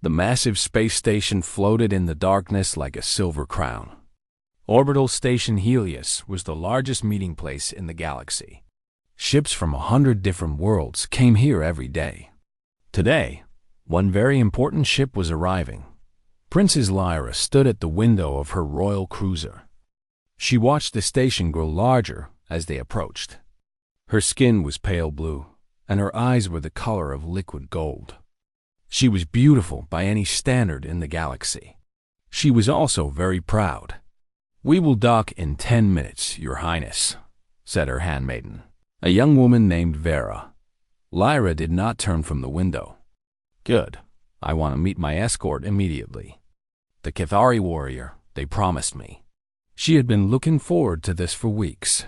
The massive space station floated in the darkness like a silver crown. Orbital Station Helios was the largest meeting place in the galaxy. Ships from 100 different worlds came here every day. Today, one very important ship was arriving. Princess Lyra stood at the window of her royal cruiser. She watched the station grow larger as they approached. Her skin was pale blue, and her eyes were the color of liquid gold. She was beautiful by any standard in the galaxy. She was also very proud. "We will dock in 10 minutes, Your Highness," said her handmaiden, a young woman named Vera. Lyra did not turn from the window. "Good. I want to meet my escort immediately. The Cathari warrior, they promised me." She had been looking forward to this for weeks.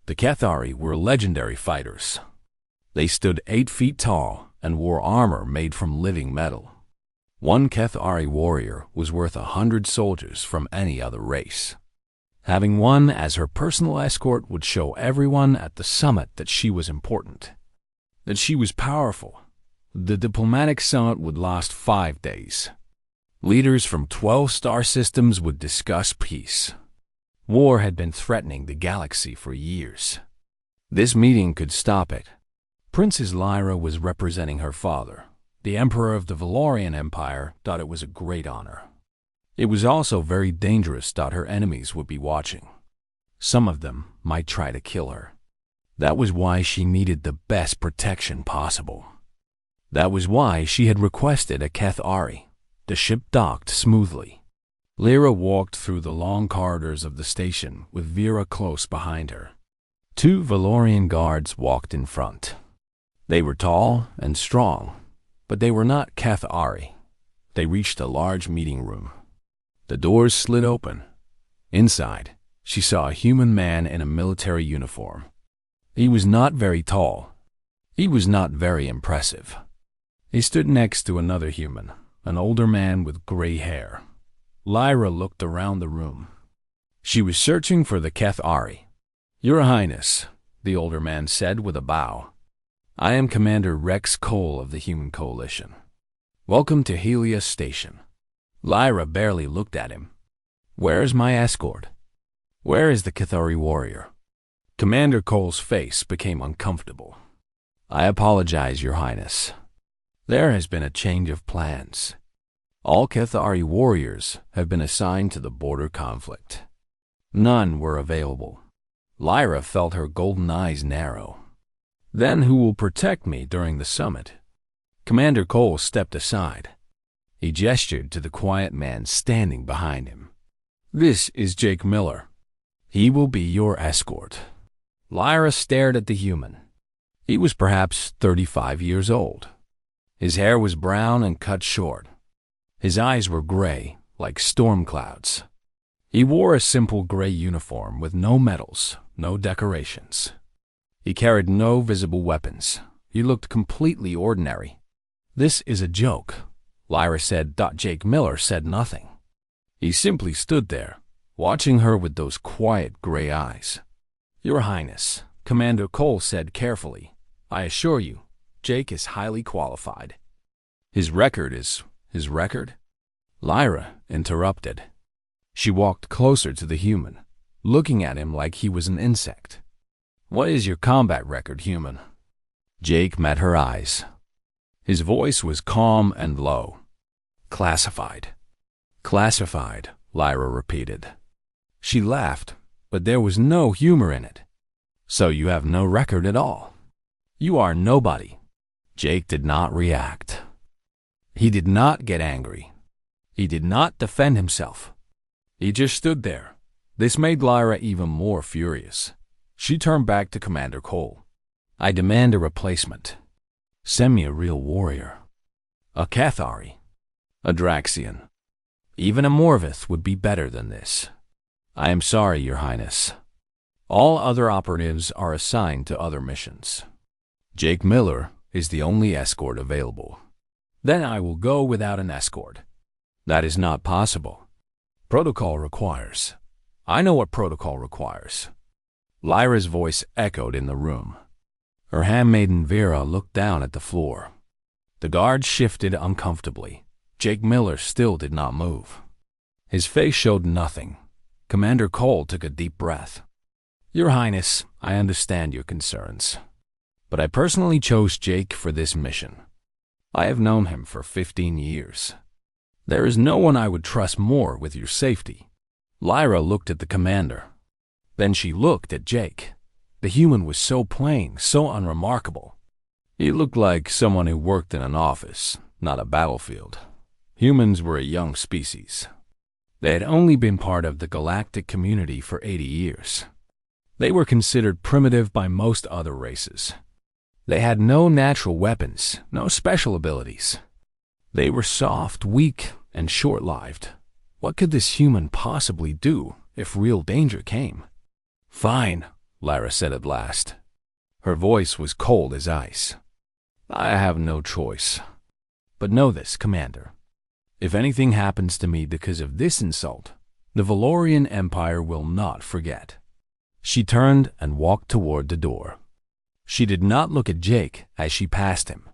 The Cathari were legendary fighters. They stood 8 feet tall and wore armor made from living metal. One Cathari warrior was worth 100 soldiers from any other race. Having one as her personal escort would show everyone at the summit that she was important, that she was powerful. The diplomatic summit would last 5 days. Leaders from 12 star systems would discuss peace. War had been threatening the galaxy for years. This meeting could stop it. Princess Lyra was representing her father. The Emperor of the Valorian Empire thought it was a great honor. It was also very dangerous that her enemies would be watching. Some of them might try to kill her. That was why she needed the best protection possible. That was why she had requested a Cathari. The ship docked smoothly. Lyra walked through the long corridors of the station with Vera close behind her. 2 Valorian guards walked in front. They were tall and strong, but they were not Cathari. They reached a large meeting room. The doors slid open. Inside, she saw a human man in a military uniform. He was not very tall. He was not very impressive. He stood next to another human, an older man with gray hair. Lyra looked around the room. She was searching for the Cathari. "Your Highness," the older man said with a bow. "I am Commander Rex Cole of the Human Coalition. Welcome to Helios Station." Lyra barely looked at him. "Where is my escort? Where is the Cathari warrior?" Commander Cole's face became uncomfortable. "I apologize, Your Highness. There has been a change of plans. All Cathari warriors have been assigned to the border conflict. None were available." Lyra felt her golden eyes narrow. "Then who will protect me during the summit?" Commander Cole stepped aside. He gestured to the quiet man standing behind him. "This is Jake Miller. He will be your escort." Lyra stared at the human. He was perhaps 35 years old. His hair was brown and cut short. His eyes were gray, like storm clouds. He wore a simple gray uniform with no medals, no decorations. He carried no visible weapons. He looked completely ordinary. "This is a joke," Lyra said. Jake Miller said nothing. He simply stood there, watching her with those quiet gray eyes. "Your Highness," Commander Cole said carefully, "I assure you, Jake is highly qualified." "His record is his record?" Lyra interrupted. She walked closer to the human, looking at him like he was an insect. "What is your combat record, human?" Jake met her eyes. His voice was calm and low. "Classified." "Classified," Lyra repeated. She laughed, but there was no humor in it. "So you have no record at all? You are nobody." Jake did not react. He did not get angry. He did not defend himself. He just stood there. This made Lyra even more furious. She turned back to Commander Cole. "I demand a replacement. Send me a real warrior. A Cathari. A Draxian. Even a Morvith would be better than this." "I am sorry, Your Highness. All other operatives are assigned to other missions. Jake Miller is the only escort available." "Then I will go without an escort." "That is not possible. Protocol requires." "I know what protocol requires." Lyra's voice echoed in the room. Her handmaiden Vera looked down at the floor. The guard shifted uncomfortably. Jake Miller still did not move. His face showed nothing. Commander Cole took a deep breath. "Your Highness, I understand your concerns. But I personally chose Jake for this mission. I have known him for 15 years. There is no one I would trust more with your safety." Lyra looked at the commander. Then she looked at Jake. The human was so plain, so unremarkable. He looked like someone who worked in an office, not a battlefield. Humans were a young species. They had only been part of the galactic community for 80 years. They were considered primitive by most other races. They had no natural weapons, no special abilities. They were soft, weak, and short-lived. What could this human possibly do if real danger came? "Fine," Lyra said at last. Her voice was cold as ice. "I have no choice. But know this, Commander. If anything happens to me because of this insult, the Valorian Empire will not forget." She turned and walked toward the door. She did not look at Jake as she passed him.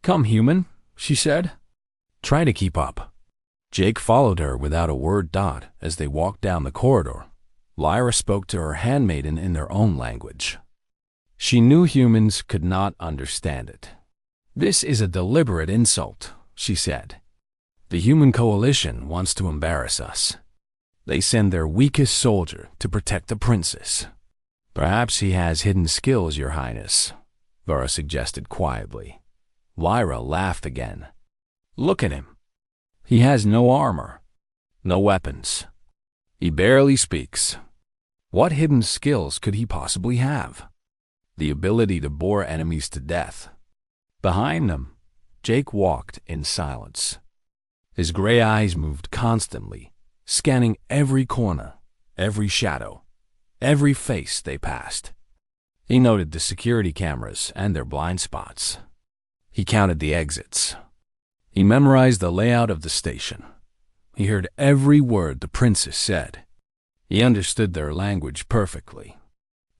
"Come, human," she said. "Try to keep up." Jake followed her without a word. As they walked down the corridor, Lyra spoke to her handmaiden in their own language. She knew humans could not understand it. "This is a deliberate insult," she said. "The human coalition wants to embarrass us. They send their weakest soldier to protect the princess." "Perhaps he has hidden skills, Your Highness," Vera suggested quietly. Lyra laughed again. "Look at him. He has no armor, no weapons. He barely speaks. What hidden skills could he possibly have? The ability to bore enemies to death." Behind them, Jake walked in silence. His gray eyes moved constantly, scanning every corner, every shadow, every face they passed. He noted the security cameras and their blind spots. He counted the exits. He memorized the layout of the station. He heard every word the princess said. He understood their language perfectly.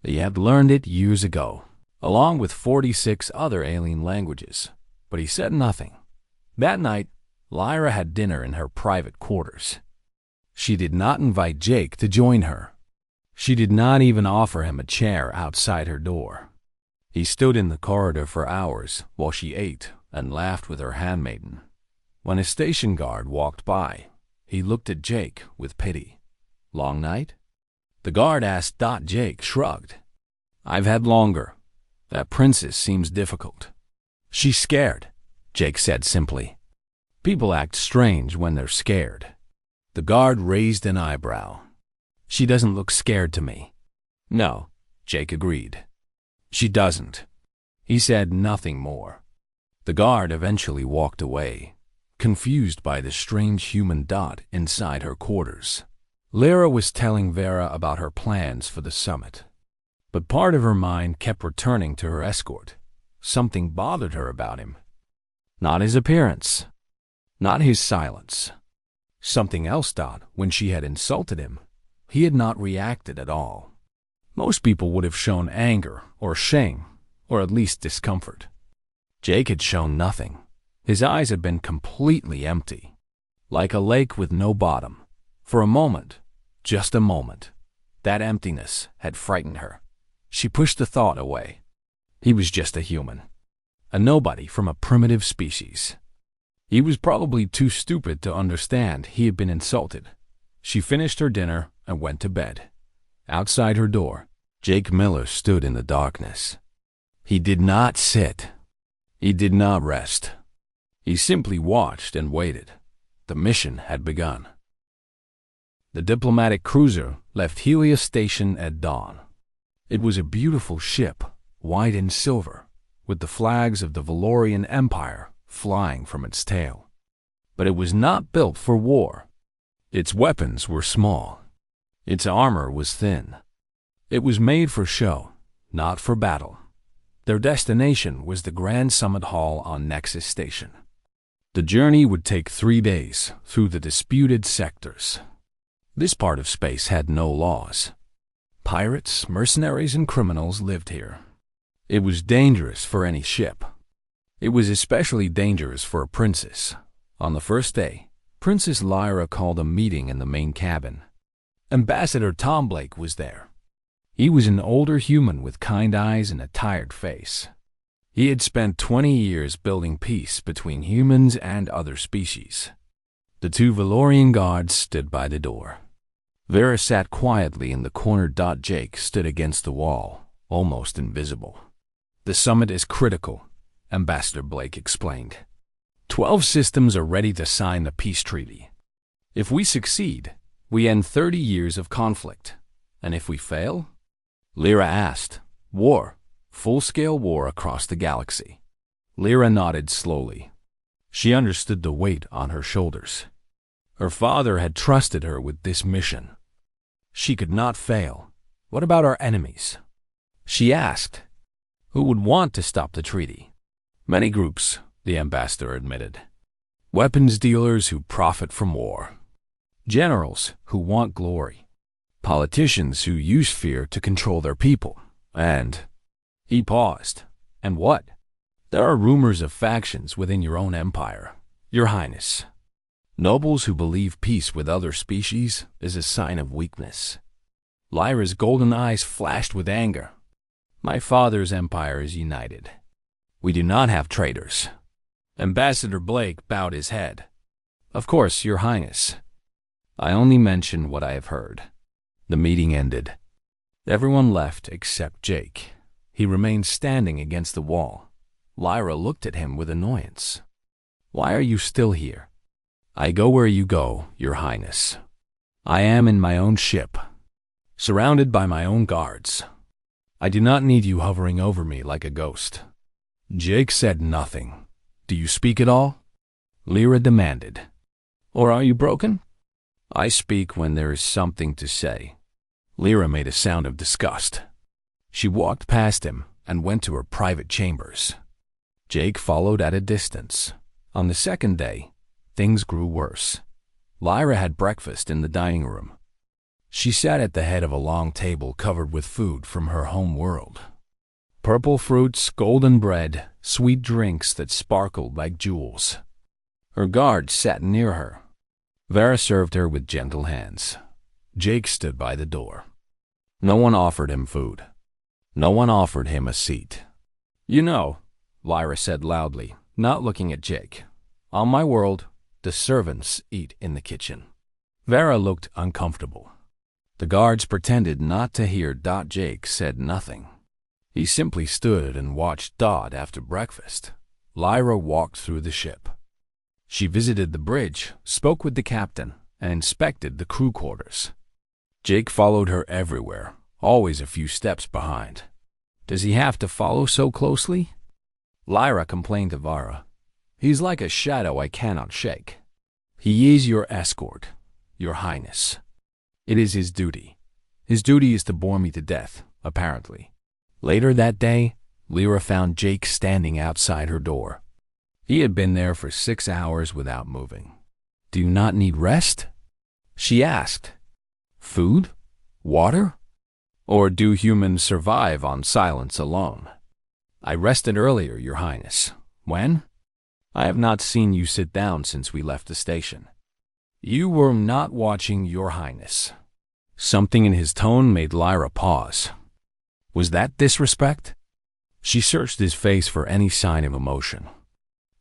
He had learned it years ago, along with 46 other alien languages, but he said nothing. That night, Lyra had dinner in her private quarters. She did not invite Jake to join her. She did not even offer him a chair outside her door. He stood in the corridor for hours while she ate and laughed with her handmaiden. When a station guard walked by, he looked at Jake with pity. "Long night?" The guard asked. Jake shrugged. "I've had longer. That princess seems difficult." "She's scared," Jake said simply. "People act strange when they're scared." The guard raised an eyebrow. "She doesn't look scared to me." "No," Jake agreed. "She doesn't." He said nothing more. The guard eventually walked away, confused by the strange human dot inside her quarters. Lyra was telling Vera about her plans for the summit, but part of her mind kept returning to her escort. Something bothered her about him. Not his appearance, not his silence. Something else. When she had insulted him, he had not reacted at all. Most people would have shown anger or shame, or at least discomfort. Jake had shown nothing. His eyes had been completely empty, like a lake with no bottom. For a moment, just a moment, that emptiness had frightened her. She pushed the thought away. He was just a human, a nobody from a primitive species. He was probably too stupid to understand he had been insulted. She finished her dinner and went to bed. Outside her door, Jake Miller stood in the darkness. He did not sit. He did not rest. He simply watched and waited. The mission had begun. The diplomatic cruiser left Helios Station at dawn. It was a beautiful ship, white and silver, with the flags of the Valorian Empire flying from its tail. But it was not built for war. Its weapons were small. Its armor was thin. It was made for show, not for battle. Their destination was the Grand Summit Hall on Nexus Station. The journey would take 3 days through the disputed sectors. This part of space had no laws. Pirates, mercenaries, and criminals lived here. It was dangerous for any ship. It was especially dangerous for a princess, On the first day, Princess Lyra called a meeting in the main cabin. Ambassador Tom Blake was there. He was an older human with kind eyes and a tired face. He had spent 20 years building peace between humans and other species. The two Valorian guards stood by the door. Vera sat quietly in the corner. Jake stood against the wall, almost invisible. "The summit is critical," Ambassador Blake explained. 12 systems are ready to sign the peace treaty. If we succeed, we end 30 years of conflict. And if we fail? Lyra asked. War. Full-scale war across the galaxy. Lyra nodded slowly. She understood the weight on her shoulders. Her father had trusted her with this mission. She could not fail. What about our enemies? She asked. Who would want to stop the treaty? Many groups, the ambassador admitted. Weapons dealers who profit from war. Generals who want glory. Politicians who use fear to control their people. And... He paused. And what? There are rumors of factions within your own empire, Your Highness. Nobles who believe peace with other species is a sign of weakness. Lyra's golden eyes flashed with anger. My father's empire is united. We do not have traitors. Ambassador Blake bowed his head. Of course, Your Highness. I only mention what I have heard. The meeting ended. Everyone left except Jake. He remained standing against the wall. Lyra looked at him with annoyance. Why are you still here? I go where you go, Your Highness. I am in my own ship, surrounded by my own guards. I do not need you hovering over me like a ghost. Jake said nothing. Do you speak at all? Lyra demanded. Or are you broken? I speak when there is something to say. Lyra made a sound of disgust. She walked past him and went to her private chambers. Jake followed at a distance. On the second day, things grew worse. Lyra had breakfast in the dining room. She sat at the head of a long table covered with food from her home world. Purple fruits, golden bread, sweet drinks that sparkled like jewels. Her guards sat near her. Vera served her with gentle hands. Jake stood by the door. No one offered him food. No one offered him a seat. You know, Lyra said loudly, not looking at Jake. On my world, the servants eat in the kitchen. Vera looked uncomfortable. The guards pretended not to hear. Jake said nothing. He simply stood and watched Dodd after breakfast. Lyra walked through the ship. She visited the bridge, spoke with the captain, and inspected the crew quarters. Jake followed her everywhere, always a few steps behind. Does he have to follow so closely? Lyra complained to Vara. He's like a shadow I cannot shake. He is your escort, Your Highness. It is his duty. His duty is to bore me to death, apparently. Later that day, Lyra found Jake standing outside her door. He had been there for 6 hours without moving. Do you not need rest? She asked. Food? Water? Or do humans survive on silence alone? I rested earlier, Your Highness. When? I have not seen you sit down since we left the station. You were not watching, Your Highness. Something in his tone made Lyra pause. Was that disrespect? She searched his face for any sign of emotion.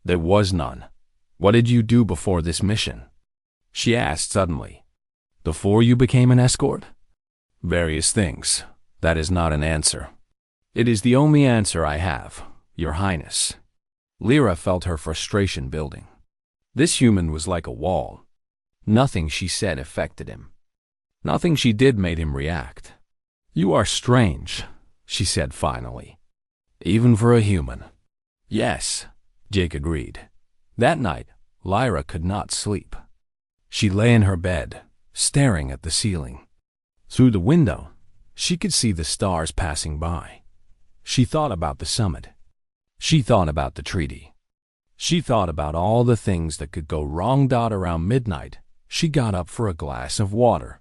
There was none. What did you do before this mission? She asked suddenly. Before you became an escort? Various things. That is not an answer. It is the only answer I have, Your Highness. Lyra felt her frustration building. This human was like a wall. Nothing she said affected him. Nothing she did made him react. You are strange, she said finally. Even for a human. Yes, Jake agreed. That night, Lyra could not sleep. She lay in her bed, staring at the ceiling. Through the window, she could see the stars passing by. She thought about the summit. She thought about the treaty. She thought about all the things that could go wrong. Around midnight, she got up for a glass of water.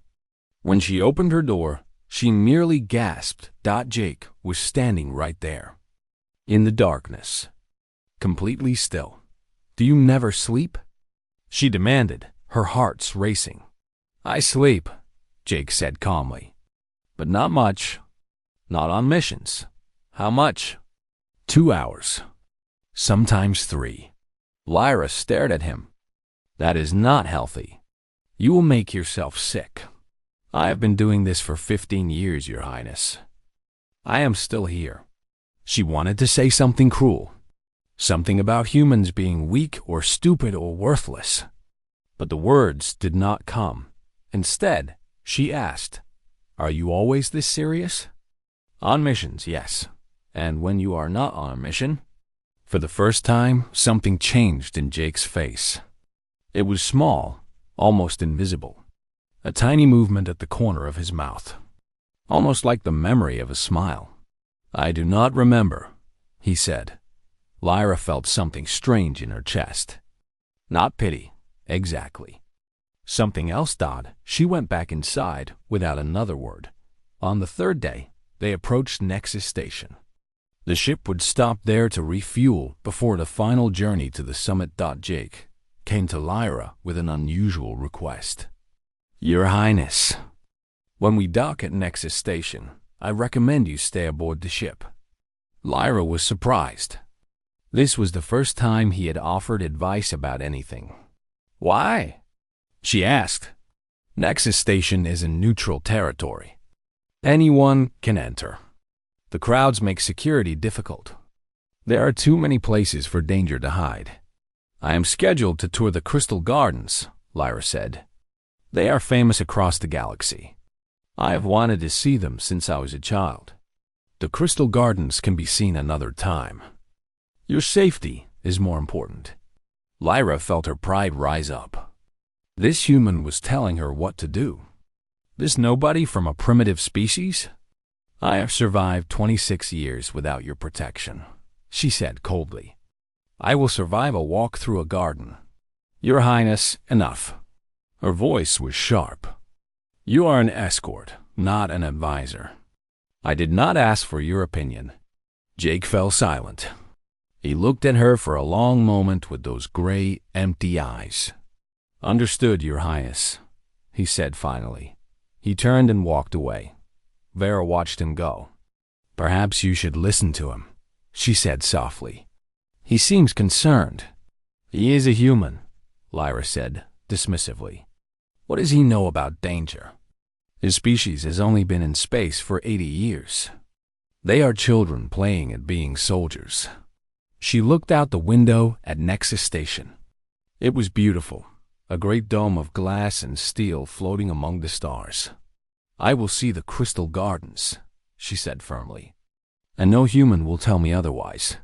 When she opened her door, she merely gasped. Jake was standing right there. In the darkness. Completely still. Do you never sleep? she demanded, her heart's racing. I sleep, Jake said calmly. But not much. Not on missions. How much? 2 hours. Sometimes 3. Lyra stared at him. That is not healthy. You will make yourself sick. I have been doing this for 15 years, Your Highness. I am still here. She wanted to say something cruel. Something about humans being weak or stupid or worthless. But the words did not come. Instead, she asked, Are you always this serious? On missions, yes. And when you are not on a mission? For the first time, something changed in Jake's face. It was small, almost invisible. A tiny movement at the corner of his mouth. Almost like the memory of a smile. I do not remember, he said. Lyra felt something strange in her chest. Not pity, exactly. Something else died. She went back inside without another word. On the 3rd day, they approached Nexus Station. The ship would stop there to refuel before the final journey to the summit. Jake came to Lyra with an unusual request. Your Highness, when we dock at Nexus Station, I recommend you stay aboard the ship. Lyra was surprised. This was the first time he had offered advice about anything. Why? She asked. Nexus Station is in neutral territory. Anyone can enter. The crowds make security difficult. There are too many places for danger to hide. I am scheduled to tour the Crystal Gardens, Lyra said. They are famous across the galaxy. I have wanted to see them since I was a child. The Crystal Gardens can be seen another time. Your safety is more important. Lyra felt her pride rise up. This human was telling her what to do. This nobody from a primitive species? I have survived 26 years without your protection, she said coldly. I will survive a walk through a garden. Your Highness, enough. Her voice was sharp. You are an escort, not an advisor. I did not ask for your opinion. Jake fell silent. He looked at her for a long moment with those gray, empty eyes. Understood, Your Highness, he said finally. He turned and walked away. Vera watched him go. Perhaps you should listen to him, she said softly. He seems concerned. He is a human, Lyra said dismissively. What does he know about danger? His species has only been in space for 80 years. They are children playing at being soldiers. She looked out the window at Nexus Station. It was beautiful, a great dome of glass and steel floating among the stars. I will see the Crystal Gardens, she said firmly. And no human will tell me otherwise.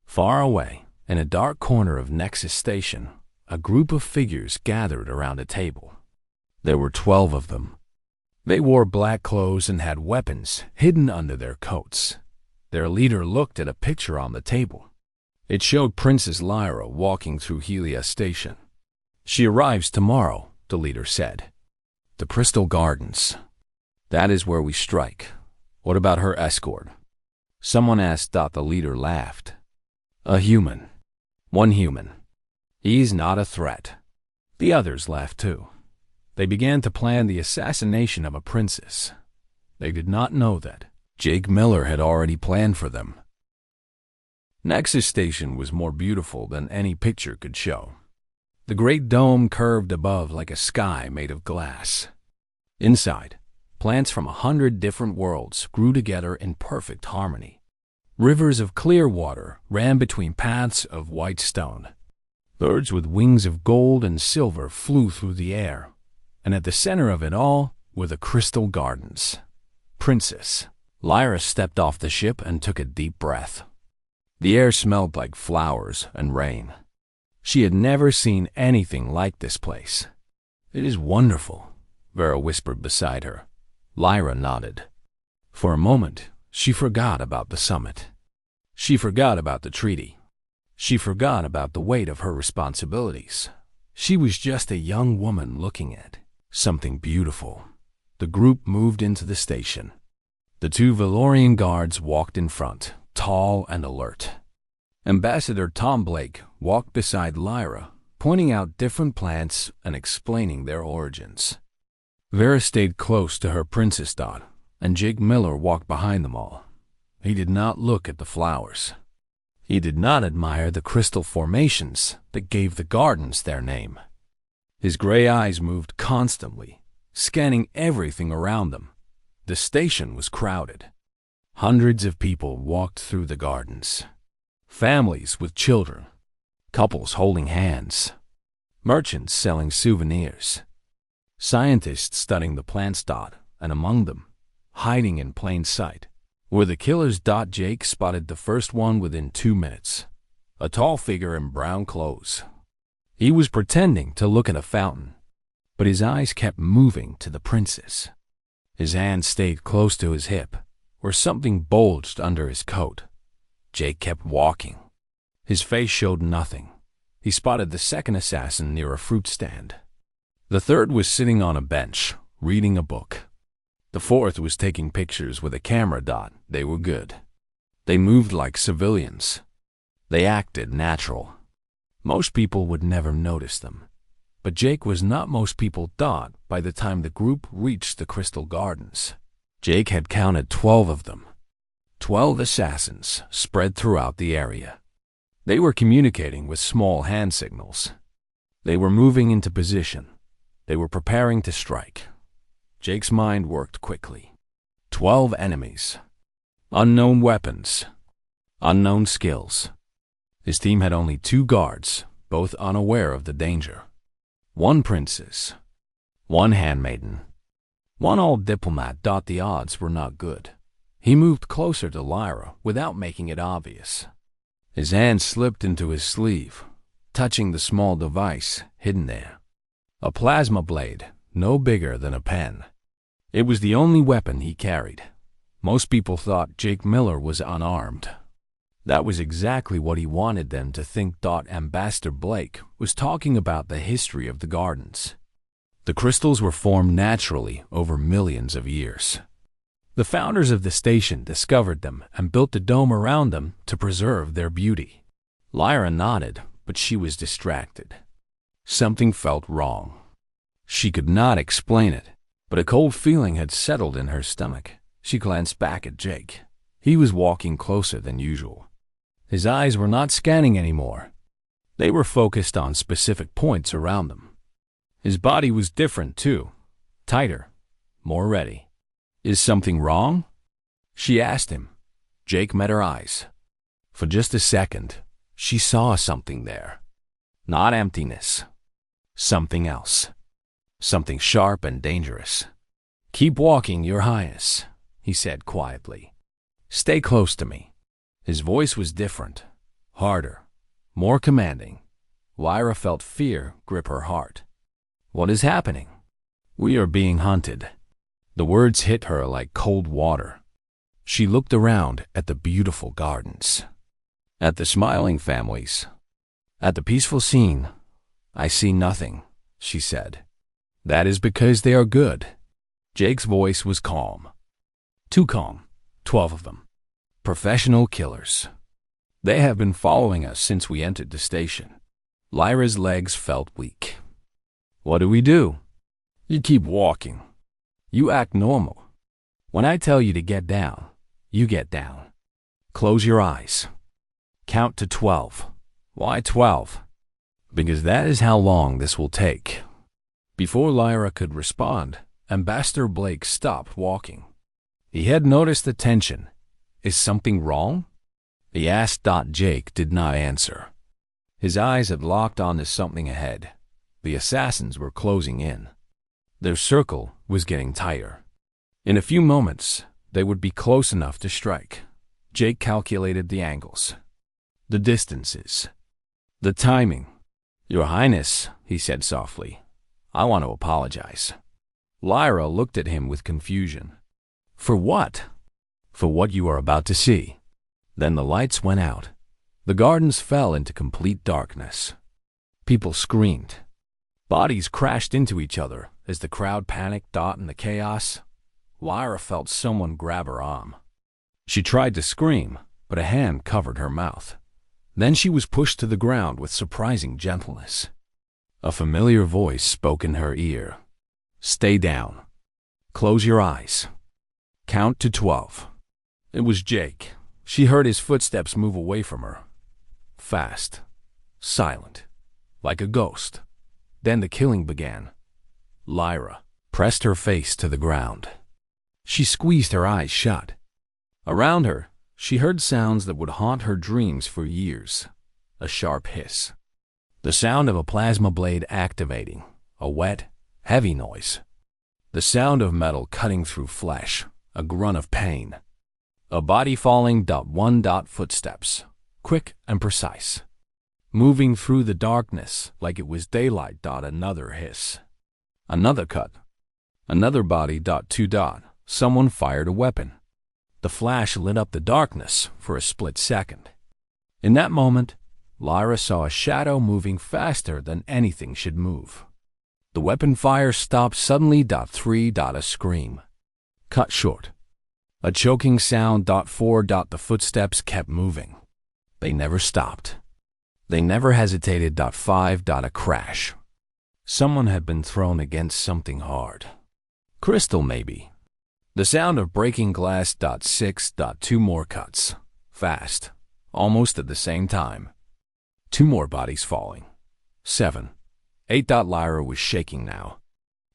Far away, in a dark corner of Nexus Station, a group of figures gathered around a table. There were 12 of them. They wore black clothes and had weapons hidden under their coats. Their leader looked at a picture on the table. It showed Princess Lyra walking through Helia Station. She arrives tomorrow, the leader said. The Crystal Gardens. That is where we strike. What about her escort? Someone asked. The leader laughed. A human. One human. He's not a threat. The others laughed too. They began to plan the assassination of a princess. They did not know that Jake Miller had already planned for them. Nexus Station was more beautiful than any picture could show. The great dome curved above like a sky made of glass. Inside, plants from 100 different worlds grew together in perfect harmony. Rivers of clear water ran between paths of white stone. Birds with wings of gold and silver flew through the air, and at the center of it all were the Crystal Gardens. Princess Lyra stepped off the ship and took a deep breath. The air smelled like flowers and rain. She had never seen anything like this place. It is wonderful, Vera whispered beside her. Lyra nodded. For a moment, she forgot about the summit. She forgot about the treaty. She forgot about the weight of her responsibilities. She was just a young woman looking at something beautiful. The group moved into the station. The 2 Valorian guards walked in front, tall and alert. Ambassador Tom Blake walked beside Lyra, pointing out different plants and explaining their origins. Vera stayed close to her Princess Dot, and Jake Miller walked behind them all. He did not look at the flowers. He did not admire the crystal formations that gave the gardens their name. His gray eyes moved constantly, scanning everything around them. The station was crowded. Hundreds of people walked through the gardens. Families with children, couples holding hands, merchants selling souvenirs, scientists studying the plants. And among them, hiding in plain sight, were the killers. Jake spotted the first one within 2 minutes, a tall figure in brown clothes. He was pretending to look at a fountain, but his eyes kept moving to the princess. His hand stayed close to his hip, where something bulged under his coat. Jake kept walking. His face showed nothing. He spotted the second assassin near a fruit stand. The third was sitting on a bench, reading a book. The fourth was taking pictures with a camera. They were good. They moved like civilians. They acted natural. Most people would never notice them. But Jake was not most people. By the time the group reached the Crystal Gardens, Jake had counted 12 of them. 12 assassins spread throughout the area. They were communicating with small hand signals. They were moving into position. They were preparing to strike. Jake's mind worked quickly. 12 enemies. Unknown weapons. Unknown skills. His team had only 2 guards, both unaware of the danger. 1 princess. 1 handmaiden. 1 old diplomat. The odds were not good. He moved closer to Lyra without making it obvious. His hand slipped into his sleeve, touching the small device hidden there. A plasma blade, no bigger than a pen. It was the only weapon he carried. Most people thought Jake Miller was unarmed. That was exactly what he wanted them to think. Ambassador Blake was talking about the history of the gardens. The crystals were formed naturally over millions of years. The founders of the station discovered them and built a dome around them to preserve their beauty. Lyra nodded, but she was distracted. Something felt wrong. She could not explain it, but a cold feeling had settled in her stomach. She glanced back at Jake. He was walking closer than usual. His eyes were not scanning anymore. They were focused on specific points around them. His body was different too, tighter, more ready. "Is something wrong?" she asked him. Jake met her eyes. For just a second, she saw something there. Not emptiness. Something else. Something sharp and dangerous. "Keep walking, Your Highness," he said quietly. "Stay close to me." His voice was different, harder, more commanding. Lyra felt fear grip her heart. "What is happening?" "We are being hunted." The words hit her like cold water. She looked around at the beautiful gardens, at the smiling families, at the peaceful scene. "I see nothing," she said. "That is because they are good." Jake's voice was calm. Too calm. 12 of them. Professional killers. They have been following us since we entered the station. Lyra's legs felt weak. "What do we do?" "You keep walking. You act normal. When I tell you to get down, you get down. Close your eyes. Count to 12. Why 12? Because that is how long this will take." Before Lyra could respond, Ambassador Blake stopped walking. He had noticed the tension. "Is something wrong?" he asked. Jake did not answer. His eyes had locked onto something ahead. The assassins were closing in. Their circle was getting tighter. In a few moments, they would be close enough to strike. Jake calculated the angles, the distances, the timing. "Your Highness," he said softly, "I want to apologize." Lyra looked at him with confusion. "For what?" "For what you are about to see." Then the lights went out. The gardens fell into complete darkness. People screamed. Bodies crashed into each other as the crowd panicked. In the chaos, Lyra felt someone grab her arm. She tried to scream, but a hand covered her mouth. Then she was pushed to the ground with surprising gentleness. A familiar voice spoke in her ear. "Stay down. Close your eyes. Count to 12. It was Jake. She heard his footsteps move away from her. Fast. Silent. Like a ghost. Then the killing began. Lyra pressed her face to the ground. She squeezed her eyes shut. Around her, she heard sounds that would haunt her dreams for years. A sharp hiss. The sound of a plasma blade activating. A wet, heavy noise. The sound of metal cutting through flesh. A grunt of pain. A body falling. Footsteps. Quick and precise. Moving through the darkness like it was daylight. Another hiss. Another cut. Another body. Someone fired a weapon. The flash lit up the darkness for a split second. In that moment, Lyra saw a shadow moving faster than anything should move. The weapon fire stopped suddenly. 3. A scream. Cut short. A choking sound. 4. The footsteps kept moving. They never stopped. They never hesitated. 5. A crash. Someone had been thrown against something hard. Crystal, maybe. The sound of breaking glass. 6. 2 more cuts. Fast. Almost at the same time. 2 more bodies falling. 7. 8. Lyra was shaking now.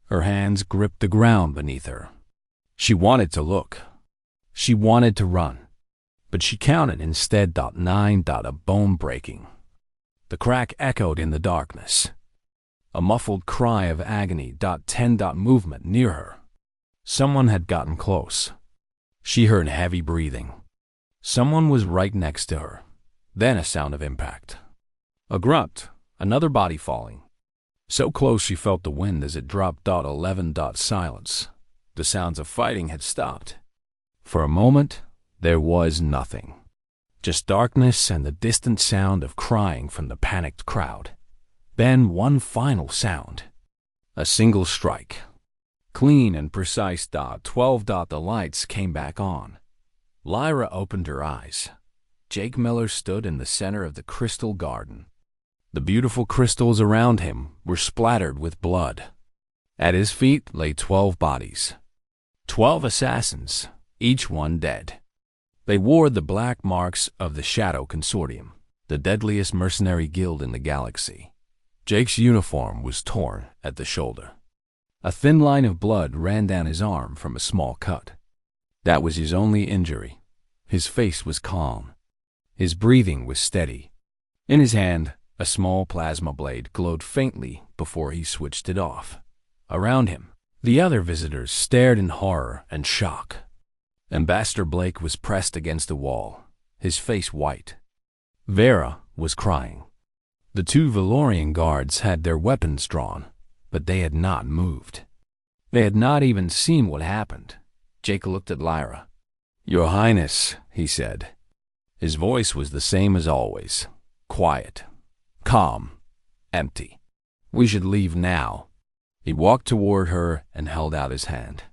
Her hands gripped the ground beneath her. She wanted to look. She wanted to run. But she counted instead. 9. A bone breaking. The crack echoed in the darkness. A muffled cry of agony. 10. Movement near her. Someone had gotten close. She heard heavy breathing. Someone was right next to her. Then a sound of impact. A grunt. Another body falling. So close she felt the wind as it dropped. 11. Silence. The sounds of fighting had stopped. For a moment, there was nothing. Just darkness and the distant sound of crying from the panicked crowd. Then one final sound. A single strike. Clean and precise. 12. The lights came back on. Lyra opened her eyes. Jake Miller stood in the center of the crystal garden. The beautiful crystals around him were splattered with blood. At his feet lay 12 bodies. 12 assassins, each one dead. They wore the black marks of the Shadow Consortium, the deadliest mercenary guild in the galaxy. Jake's uniform was torn at the shoulder. A thin line of blood ran down his arm from a small cut. That was his only injury. His face was calm. His breathing was steady. In his hand, a small plasma blade glowed faintly before he switched it off. Around him, the other visitors stared in horror and shock. Ambassador Blake was pressed against the wall, his face white. Vera was crying. The 2 Valorian guards had their weapons drawn, but they had not moved. They had not even seen what happened. Jake looked at Lyra. "Your Highness," he said. His voice was the same as always, quiet, calm, empty. "We should leave now." He walked toward her and held out his hand.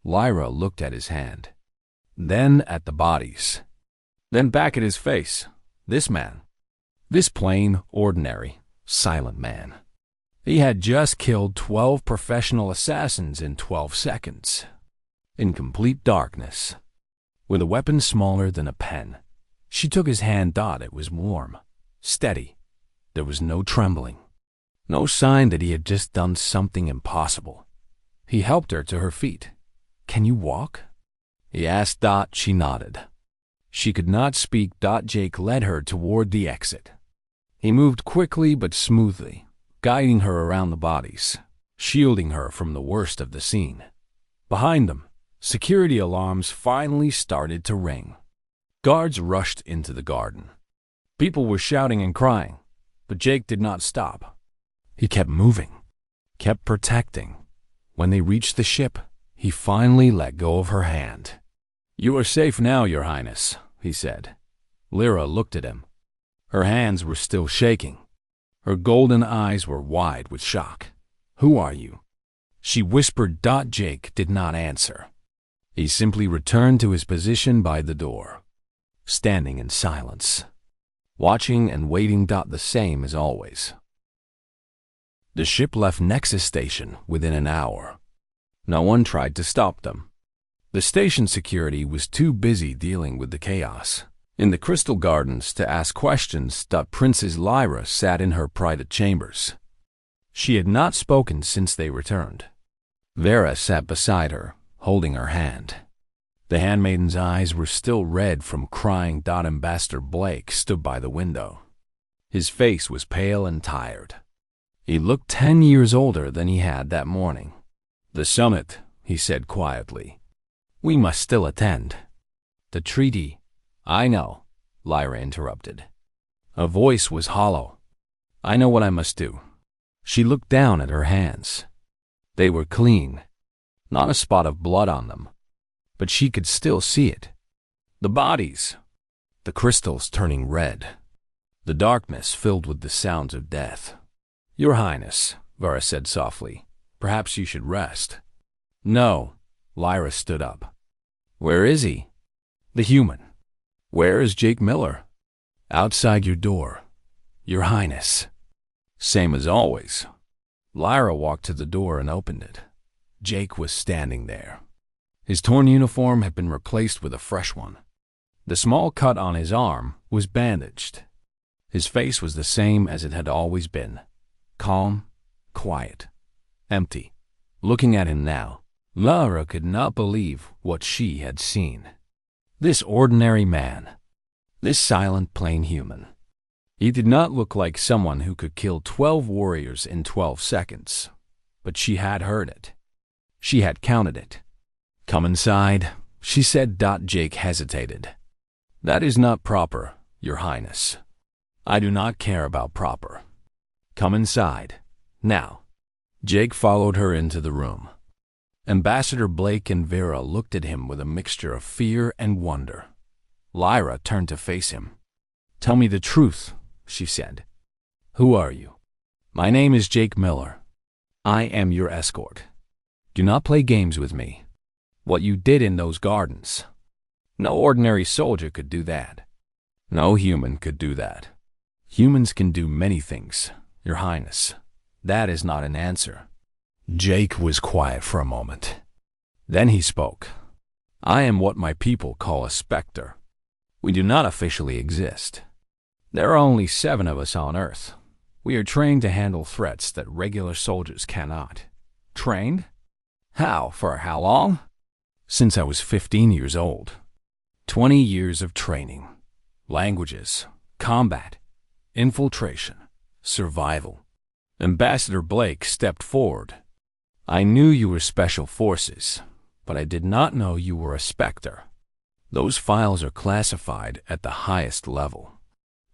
Lyra looked at his hand, then at the bodies, then back at his face. This man, this plain, ordinary, silent man. He had just killed 12 professional assassins in 12 seconds. In complete darkness, with a weapon smaller than a pen. She took his hand. It was warm, steady. There was no trembling, no sign that he had just done something impossible. He helped her to her feet. "Can you walk?" he asked. She nodded. She could not speak. Jake led her toward the exit. He moved quickly but smoothly, guiding her around the bodies, shielding her from the worst of the scene. Behind them, security alarms finally started to ring. Guards rushed into the garden. People were shouting and crying, but Jake did not stop. He kept moving, kept protecting. When they reached the ship, he finally let go of her hand. "You are safe now, Your Highness," he said. Lyra looked at him. Her hands were still shaking. Her golden eyes were wide with shock. "Who are you?" she whispered. Jake did not answer. He simply returned to his position by the door, standing in silence, watching and waiting. The same as always. The ship left Nexus Station within an hour. No one tried to stop them. The station security was too busy dealing with the chaos in the Crystal Gardens to ask questions. Princess Lyra sat in her private chambers. She had not spoken since they returned. Vera sat beside her, holding her hand. The handmaiden's eyes were still red from crying. Ambassador Blake stood by the window. His face was pale and tired. He looked 10 years older than he had that morning. "The summit," he said quietly. "We must still attend." "The treaty." "I know," Lyra interrupted. Her voice was hollow. "I know what I must do." She looked down at her hands. They were clean, not a spot of blood on them, but she could still see it. The bodies, the crystals turning red, the darkness filled with the sounds of death. "Your Highness," Vera said softly, "perhaps you should rest." "No." Lyra stood up. "Where is he?" "The human." "Where is Jake Miller?" "Outside your door, Your Highness." "Same as always." Lyra walked to the door and opened it. Jake was standing there. His torn uniform had been replaced with a fresh one. The small cut on his arm was bandaged. His face was the same as it had always been. Calm, quiet, empty. Looking at him now, Lyra could not believe what she had seen. This ordinary man, this silent, plain human. He did not look like someone who could kill 12 warriors in 12 seconds, but she had heard it. She had counted it. "Come inside," she said. Jake hesitated. "That is not proper, Your Highness." "I do not care about proper. Come inside, now." Jake followed her into the room. Ambassador Blake and Vera looked at him with a mixture of fear and wonder. Lyra turned to face him. "Tell me the truth," she said. "Who are you?" "My name is Jake Miller. I am your escort. Do not play games with me. What you did in those gardens, no ordinary soldier could do that. No human could do that. Humans can do many things, Your Highness. That is not an answer." Jake was quiet for a moment. Then he spoke. "I am what my people call a specter. We do not officially exist. There are only 7 of us on Earth. We are trained to handle threats that regular soldiers cannot." "Trained? How? For how long?" "Since I was 15 years old. 20 years of training. Languages, combat, infiltration, survival." Ambassador Blake stepped forward. "I knew you were special forces, but I did not know you were a specter. Those files are classified at the highest level."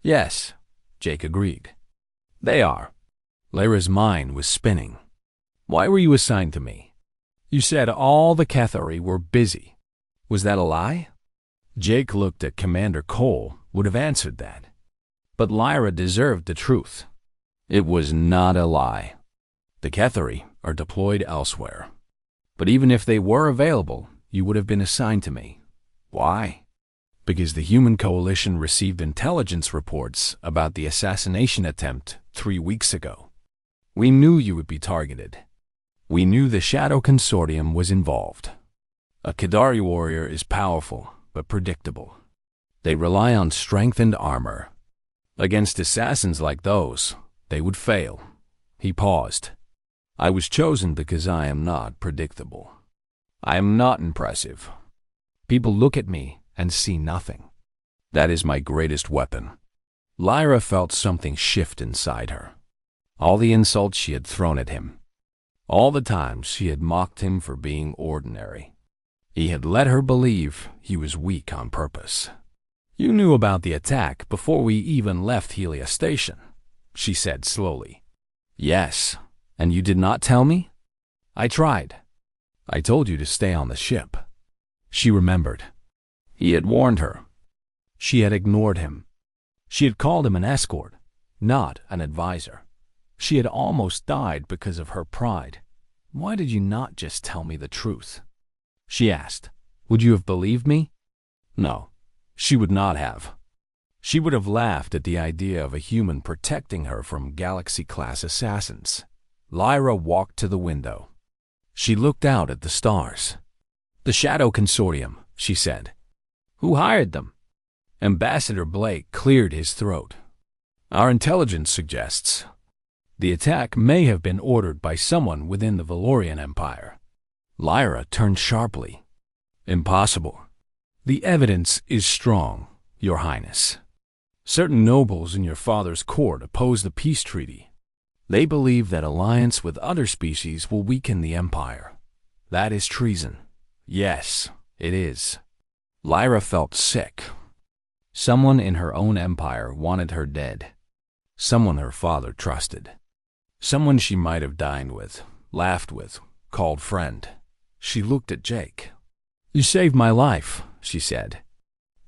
"Yes," Jake agreed. "They are." Lyra's mind was spinning. "Why were you assigned to me? You said all the Cathari were busy. Was that a lie?" Jake looked at Commander Cole, would have answered that. But Lyra deserved the truth. It was not a lie. The Cathari are deployed elsewhere. But even if they were available, you would have been assigned to me. Why? Because the Human Coalition received intelligence reports about the assassination attempt 3 weeks ago. We knew you would be targeted. We knew the Shadow Consortium was involved. A Qadari warrior is powerful, but predictable. They rely on strength and armor. Against assassins like those, they would fail. He paused. I was chosen because I am not predictable. I am not impressive. People look at me and see nothing. That is my greatest weapon. Lyra felt something shift inside her. All the insults she had thrown at him. All the times she had mocked him for being ordinary. He had let her believe he was weak on purpose. "You knew about the attack before we even left Helia Station," she said slowly. "Yes, and you did not tell me?" "I tried. I told you to stay on the ship." She remembered. He had warned her. She had ignored him. She had called him an escort, not an advisor. She had almost died because of her pride. "Why did you not just tell me the truth?" she asked. "Would you have believed me?" No, she would not have. She would have laughed at the idea of a human protecting her from Galaxy-class assassins. Lyra walked to the window. She looked out at the stars. "The Shadow Consortium," she said. "Who hired them?" Ambassador Blake cleared his throat. "Our intelligence suggests the attack may have been ordered by someone within the Valorian Empire." Lyra turned sharply. "Impossible. The evidence is strong, Your Highness. Certain nobles in your father's court oppose the peace treaty. They believe that alliance with other species will weaken the Empire. That is treason. Yes, it is." Lyra felt sick. Someone in her own empire wanted her dead. Someone her father trusted. Someone she might have dined with, laughed with, called friend. She looked at Jake. "You saved my life," she said.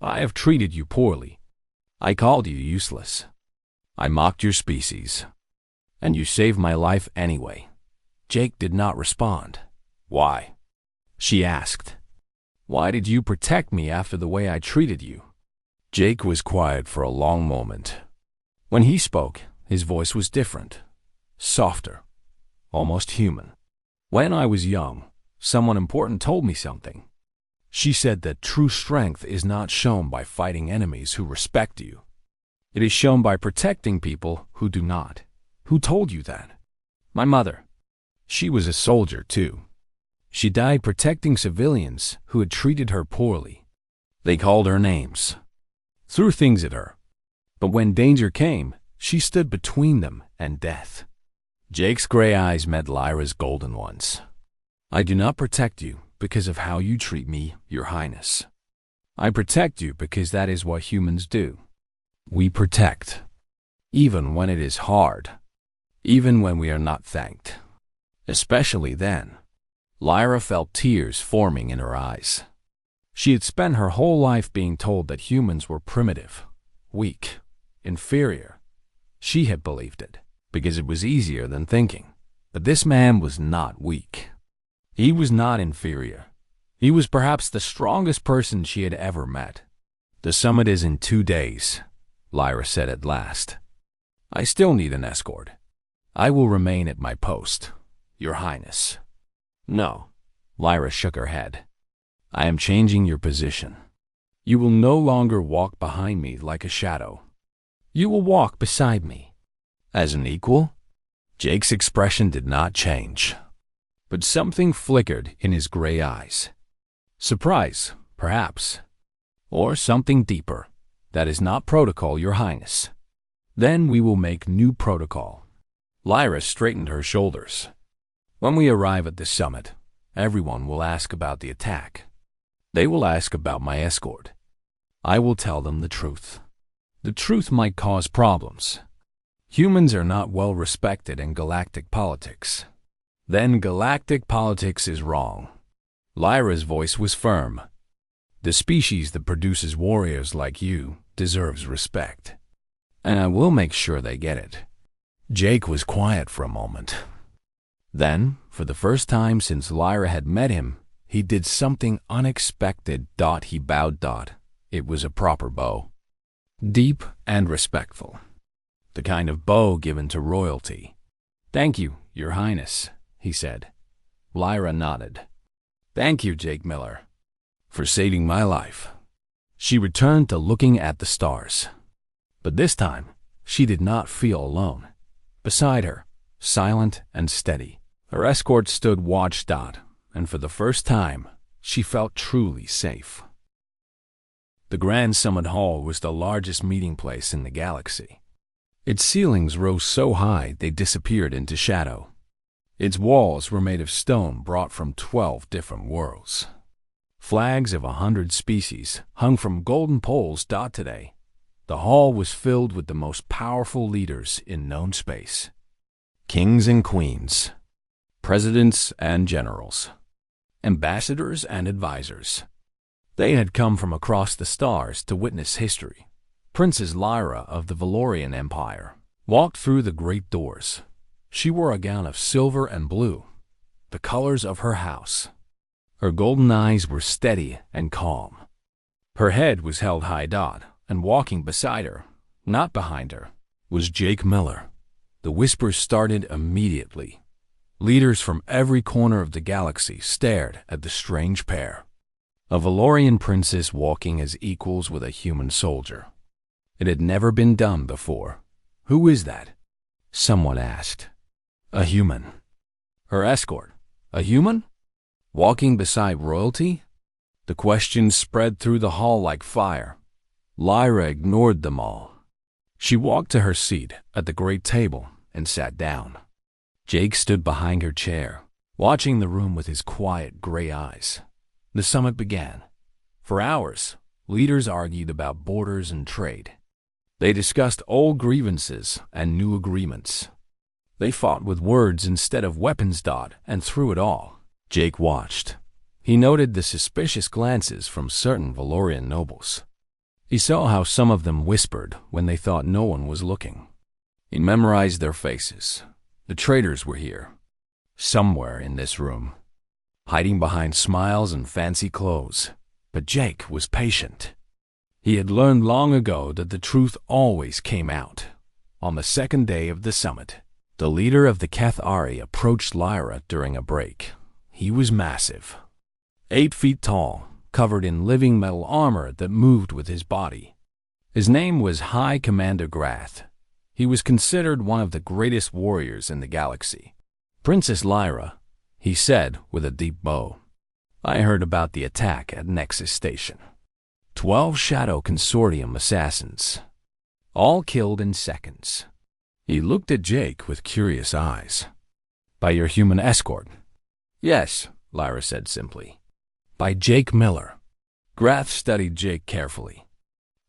"I have treated you poorly. I called you useless. I mocked your species. And you saved my life anyway." Jake did not respond. "Why?" she asked. "Why did you protect me after the way I treated you?" Jake was quiet for a long moment. When he spoke, his voice was different, softer, almost human. "When I was young, someone important told me something. She said that true strength is not shown by fighting enemies who respect you. It is shown by protecting people who do not." "Who told you that?" "My mother. She was a soldier, too. She died protecting civilians who had treated her poorly. They called her names, threw things at her. But when danger came, she stood between them and death." Jake's gray eyes met Lyra's golden ones. "I do not protect you because of how you treat me, Your Highness. I protect you because that is what humans do. We protect, even when it is hard, even when we are not thanked. Especially then." Lyra felt tears forming in her eyes. She had spent her whole life being told that humans were primitive, weak, inferior. She had believed it, because it was easier than thinking. But this man was not weak. He was not inferior. He was perhaps the strongest person she had ever met. "The summit is in 2 days," Lyra said at last. "I still need an escort. I will remain at my post, Your Highness." "No," Lyra shook her head. "I am changing your position. You will no longer walk behind me like a shadow. You will walk beside me." "As an equal?" Jake's expression did not change, but something flickered in his gray eyes. Surprise, perhaps, or something deeper. "That is not protocol, Your Highness." "Then we will make new protocol." Lyra straightened her shoulders. "When we arrive at the summit, everyone will ask about the attack. They will ask about my escort. I will tell them the truth. The truth might cause problems. Humans are not well respected in galactic politics. Then galactic politics is wrong." Lyra's voice was firm. "The species that produces warriors like you deserves respect. And I will make sure they get it." Jake was quiet for a moment. Then, for the first time since Lyra had met him, he did something unexpected. He bowed. It was a proper bow. Deep and respectful. The kind of bow given to royalty. "Thank you, Your Highness," he said. Lyra nodded. "Thank you, Jake Miller, for saving my life." She returned to looking at the stars. But this time, she did not feel alone. Beside her, silent and steady, her escort stood watch. And for the first time, she felt truly safe. The Grand Summit Hall was the largest meeting place in the galaxy. Its ceilings rose so high they disappeared into shadow. Its walls were made of stone brought from 12 different worlds. Flags of 100 species hung from golden poles. Today, the hall was filled with the most powerful leaders in known space. Kings and queens, presidents and generals, ambassadors and advisors. They had come from across the stars to witness history. Princess Lyra of the Valorian Empire walked through the great doors. She wore a gown of silver and blue, the colors of her house. Her golden eyes were steady and calm. Her head was held high. And walking beside her, not behind her, was Jake Miller. The whispers started immediately. Leaders from every corner of the galaxy stared at the strange pair. A Valorian princess walking as equals with a human soldier. It had never been done before. "Who is that?" someone asked. "A human." "Her escort? A human? Walking beside royalty?" The questions spread through the hall like fire. Lyra ignored them all. She walked to her seat at the great table and sat down. Jake stood behind her chair, watching the room with his quiet gray eyes. The summit began. For hours, leaders argued about borders and trade. They discussed old grievances and new agreements. They fought with words instead of weapons. And through it all, Jake watched. He noted the suspicious glances from certain Valorian nobles. He saw how some of them whispered when they thought no one was looking. He memorized their faces. The traitors were here, somewhere in this room, hiding behind smiles and fancy clothes. But Jake was patient. He had learned long ago that the truth always came out. On the second day of the summit, the leader of the Cathari approached Lyra during a break. He was massive, 8 feet tall, covered in living metal armor that moved with his body. His name was High Commander Grath. He was considered one of the greatest warriors in the galaxy. "Princess Lyra," he said with a deep bow, "I heard about the attack at Nexus Station. 12 Shadow Consortium assassins, all killed in seconds." He looked at Jake with curious eyes. "By your human escort?" "Yes," Lyra said simply. "By Jake Miller." Grath studied Jake carefully.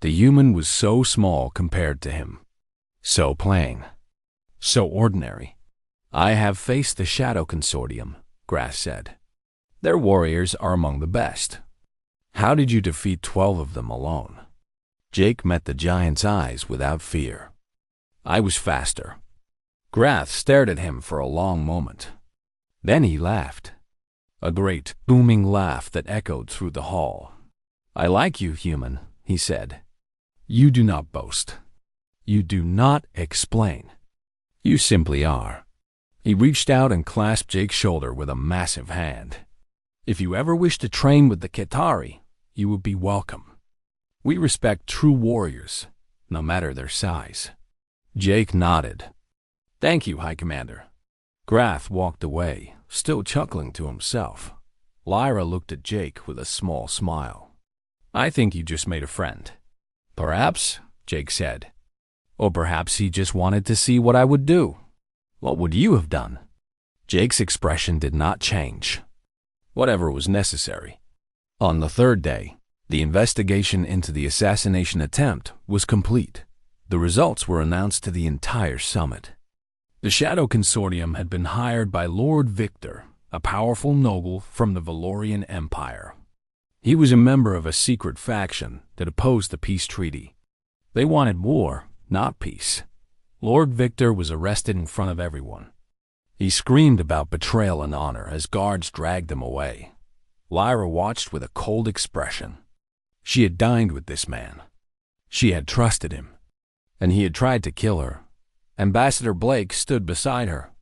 The human was so small compared to him. So plain. So ordinary. "I have faced the Shadow Consortium," Grath said. "Their warriors are among the best. How did you defeat 12 of them alone?" Jake met the giant's eyes without fear. "I was faster." Grath stared at him for a long moment. Then he laughed. A great, booming laugh that echoed through the hall. "I like you, human," he said. "You do not boast. You do not explain. You simply are." He reached out and clasped Jake's shoulder with a massive hand. "If you ever wish to train with the Cathari, you would be welcome. We respect true warriors, no matter their size." Jake nodded. "Thank you, High Commander." Grath walked away, still chuckling to himself. Lyra looked at Jake with a small smile. "I think you just made a friend." "Perhaps," Jake said. "Or perhaps he just wanted to see what I would do." "What would you have done?" Jake's expression did not change. "Whatever was necessary." On the third day, the investigation into the assassination attempt was complete. The results were announced to the entire summit. The Shadow Consortium had been hired by Lord Victor, a powerful noble from the Valorian Empire. He was a member of a secret faction that opposed the peace treaty. They wanted war, not peace. Lord Victor was arrested in front of everyone. He screamed about betrayal and honor as guards dragged him away. Lyra watched with a cold expression. She had dined with this man. She had trusted him. And he had tried to kill her. Ambassador Blake stood beside her.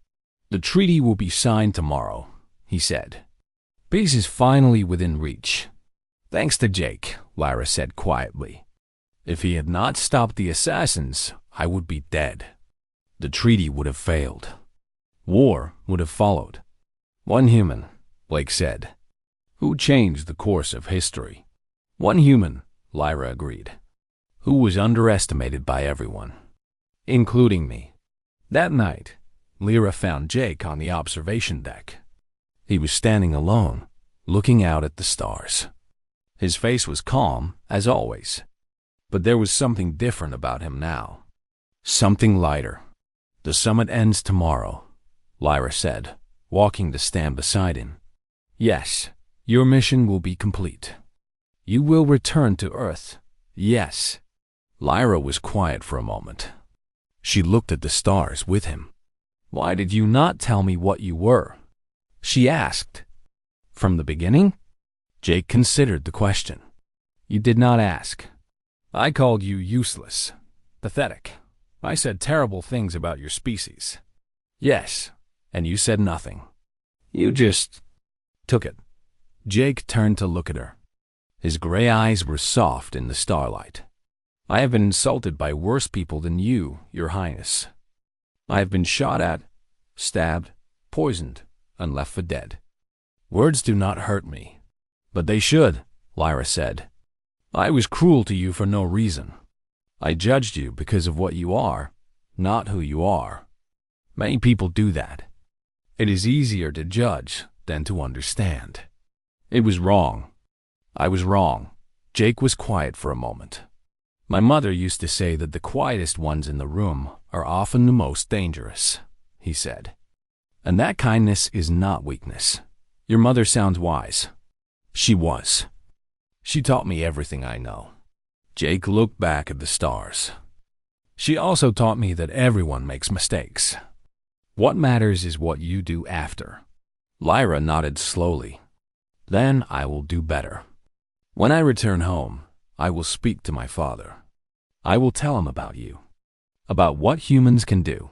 "The treaty will be signed tomorrow," he said. "Peace is finally within reach." "Thanks to Jake," Lyra said quietly. "If he had not stopped the assassins, I would be dead. The treaty would have failed. War would have followed." "One human," Blake said, "who changed the course of history." "One human," Lyra agreed, "who was underestimated by everyone, including me." That night, Lyra found Jake on the observation deck. He was standing alone, looking out at the stars. His face was calm, as always. But there was something different about him now. Something lighter. "The summit ends tomorrow," Lyra said, walking to stand beside him. "Yes, your mission will be complete. You will return to Earth. Yes." Lyra was quiet for a moment. She looked at the stars with him. "Why did you not tell me what you were?" she asked. "From the beginning?" Jake considered the question. "You did not ask. I called you useless, pathetic. I said terrible things about your species." "Yes, And you said nothing. You just took it. Jake turned to look at her. His gray eyes were soft in the starlight. I have been insulted by worse people than you, Your Highness. I have been shot at, stabbed, poisoned, and left for dead. Words do not hurt me. But they should, Lyra said. I was cruel to you for no reason. I judged you because of what you are, not who you are. Many people do that. It is easier to judge than to understand. It was wrong. I was wrong. Jake was quiet for a moment. My mother used to say that the quietest ones in the room are often the most dangerous, he said. And that kindness is not weakness. Your mother sounds wise. She was. She taught me everything I know. Jake looked back at the stars. She also taught me that everyone makes mistakes. What matters is what you do after. Lyra nodded slowly. Then I will do better. When I return home, I will speak to my father. I will tell him about you, about what humans can do.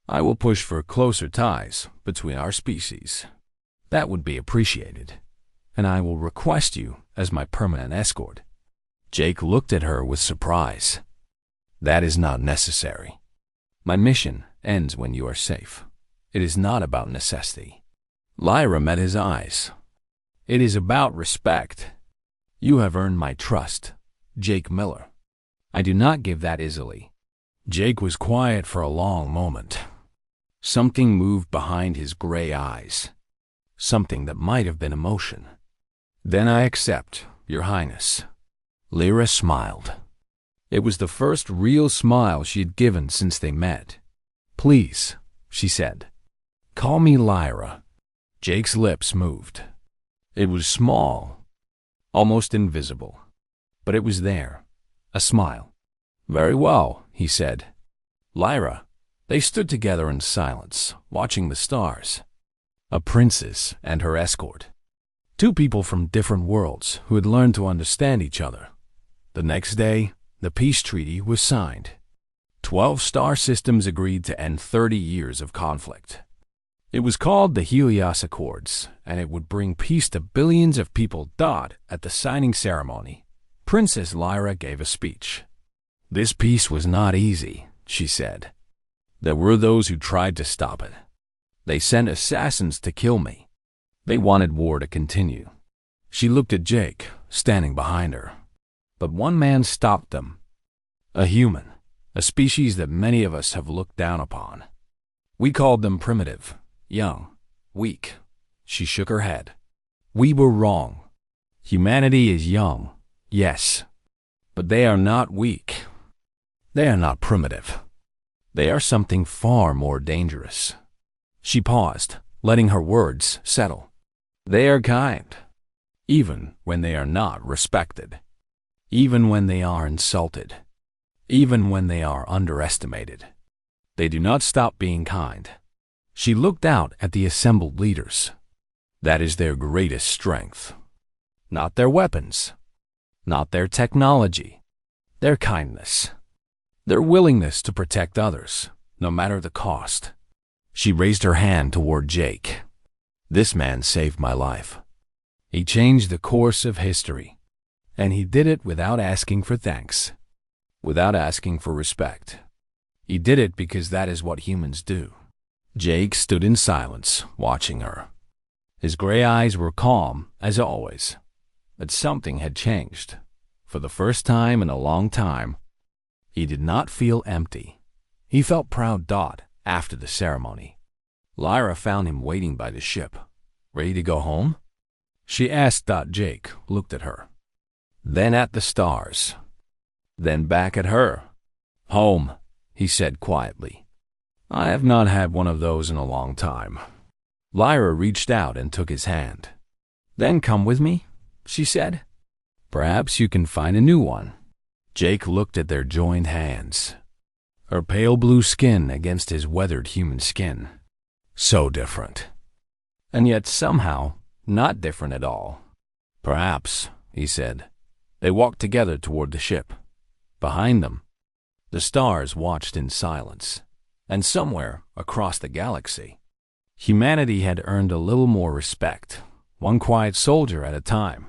I will push for closer ties between our species. That would be appreciated. And I will request you as my permanent escort. Jake looked at her with surprise. That is not necessary. My mission ends when you are safe. It is not about necessity. Lyra met his eyes. It is about respect. You have earned my trust, Jake Miller. I do not give that easily. Jake was quiet for a long moment. Something moved behind his gray eyes. Something that might have been emotion. Then I accept, Your Highness. Lyra smiled. It was the first real smile she had given since they met. Please, she said. Call me Lyra. Jake's lips moved. It was small, almost invisible, but it was there, a smile. Very well, he said. Lyra. They stood together in silence, watching the stars. A princess and her escort. Two people from different worlds who had learned to understand each other. The next day, the peace treaty was signed. 12 star systems agreed to end 30 years of conflict. It was called the Helios Accords, and it would bring peace to billions of people. At the signing ceremony, Princess Lyra gave a speech. This peace was not easy, she said. There were those who tried to stop it. They sent assassins to kill me. They wanted war to continue. She looked at Jake, standing behind her. But one man stopped them. A human, a species that many of us have looked down upon. We called them primitive, young, weak. She shook her head. We were wrong. Humanity is young, yes, but they are not weak. They are not primitive. They are something far more dangerous. She paused, letting her words settle. They are kind, even when they are not respected, even when they are insulted, even when they are underestimated. They do not stop being kind. She looked out at the assembled leaders. That is their greatest strength. Not their weapons, not their technology, their kindness, their willingness to protect others, no matter the cost. She raised her hand toward Jake. This man saved my life. He changed the course of history, and he did it without asking for thanks, without asking for respect. He did it because that is what humans do. Jake stood in silence, watching her. His gray eyes were calm, as always, but something had changed. For the first time in a long time, he did not feel empty. He felt proud. After the ceremony, Lyra found him waiting by the ship. Ready to go home? She asked. Jake looked at her. Then at the stars. Then back at her. Home, he said quietly. I have not had one of those in a long time. Lyra reached out and took his hand. Then come with me, she said. Perhaps you can find a new one. Jake looked at their joined hands. Her pale blue skin against his weathered human skin. So different. And yet somehow not different at all. Perhaps, he said. They walked together toward the ship. Behind them, the stars watched in silence. And somewhere across the galaxy, Humanity had earned a little more respect, one quiet soldier at a time.